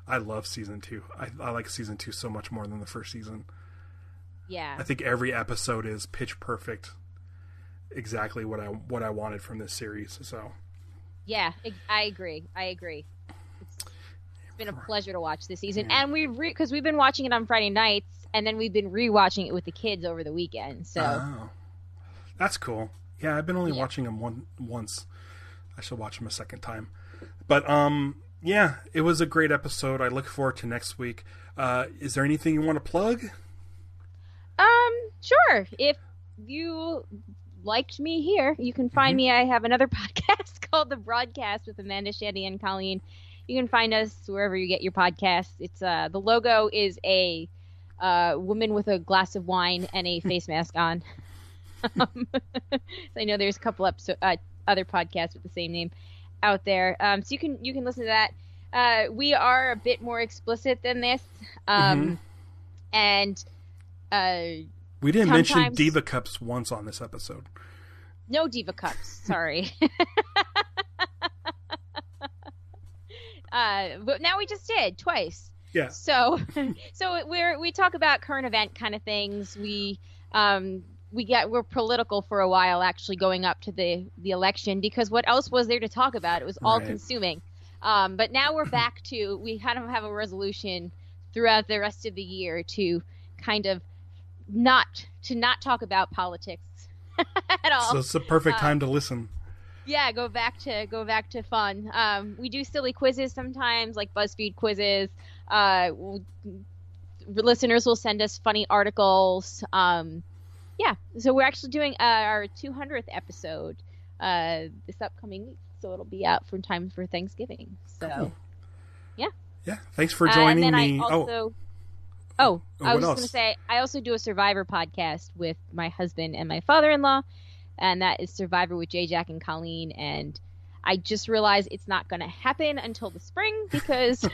I love season 2. I like season 2 so much more than the first season. Yeah. I think every episode is pitch perfect. Exactly what I wanted from this series. So. Yeah, I agree. It's been a pleasure to watch this season, and because we've been watching it on Friday nights, and then we've been rewatching it with the kids over the weekend. So that's cool. Yeah, I've been only watching them once. I should watch them a second time. But yeah, it was a great episode. I look forward to next week. Is there anything you want to plug? Sure. If you liked me here, you can find me. I have another podcast called The Broadcast with Amanda, Shandy, and Colleen. You can find us wherever you get your podcasts. It's the logo is a woman with a glass of wine and a face mask on. I know there's a couple other podcasts with the same name out there. So you can listen to that. We are a bit more explicit than this. And we didn't mention Diva Cups once on this episode. No Diva Cups, sorry. But now we just did twice. Yeah. So we talk about current event kind of things. We're political for a while, actually, going up to the election, because what else was there to talk about? It was all consuming. But now we're back to, we kind of have a resolution throughout the rest of the year to kind of not talk about politics at all. So it's the perfect time to listen. Yeah, go back to fun. We do silly quizzes sometimes, like BuzzFeed quizzes. Listeners will send us funny articles. Yeah, so we're actually doing our 200th episode this upcoming week, so it'll be out from time for Thanksgiving. So, cool. Yeah. Thanks for joining me. I was just going to say, I also do a Survivor podcast with my husband and my father-in-law, and that is Survivor with Jay, Jack, and Colleen. And I just realized it's not going to happen until the spring because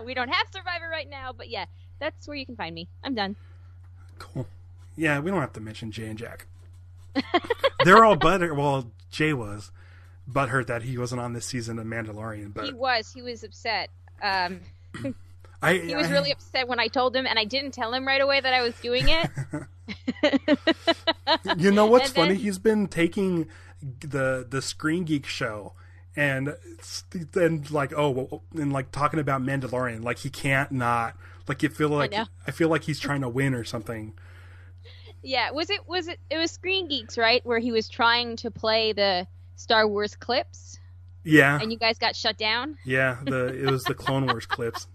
we don't have Survivor right now. But yeah, that's where you can find me. I'm done. Cool. Yeah, we don't have to mention Jay and Jack. They're all butthurt. Well, Jay was butthurt that he wasn't on this season of Mandalorian. But he was upset. He was really upset when I told him, and I didn't tell him right away that I was doing it. You know what's funny? He's been taking the Screen Geek show and like talking about Mandalorian, like he can't not, like I feel like he's trying to win or something. Yeah, it was Screen Geeks, right, where he was trying to play the Star Wars clips. Yeah. And you guys got shut down? Yeah, it was the Clone Wars clips.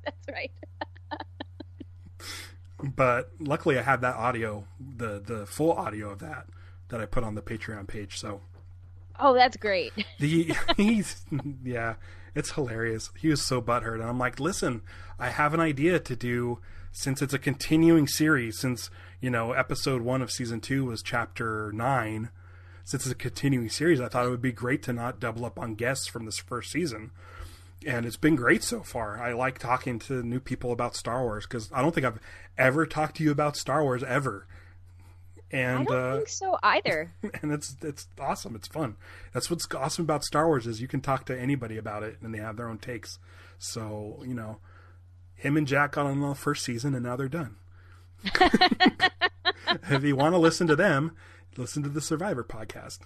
That's right. But luckily I have that audio, the full audio of that I put on the Patreon page, so. Oh, that's great. It's hilarious. He was so butthurt, and I'm like, listen, I have an idea to do, since it's a continuing series, since, episode 1 of season 2 was chapter 9, since it's a continuing series, I thought it would be great to not double up on guests from this first season. And it's been great so far. I like talking to new people about Star Wars, because I don't think I've ever talked to you about Star Wars ever. And I don't think so either. And it's awesome. It's fun. That's what's awesome about Star Wars, is you can talk to anybody about it and they have their own takes. So, him and Jack got on the first season and now they're done. If you want to listen to them, listen to the Survivor podcast.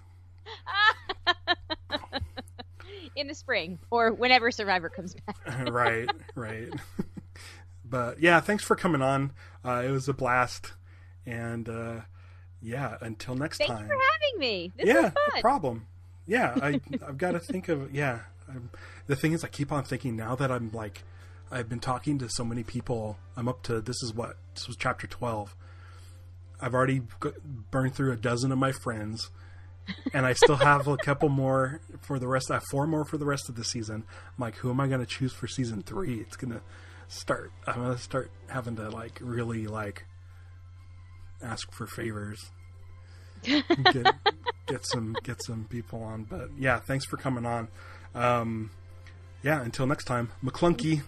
In the spring or whenever Survivor comes back. Right. But yeah, thanks for coming on. It was a blast. And until next time. Thanks for having me. This was fun. No problem. Yeah, I've got to think of, the thing is, I keep on thinking now that I've been talking to so many people. I'm up to, this was chapter 12. I've already burned through a dozen of my friends, and I still have a couple more for the rest. I have 4 more for the rest of the season. I'm like, who am I going to choose for season 3? I'm going to start having to really ask for favors. get some people on. But yeah, thanks for coming on. Until next time, McClunky.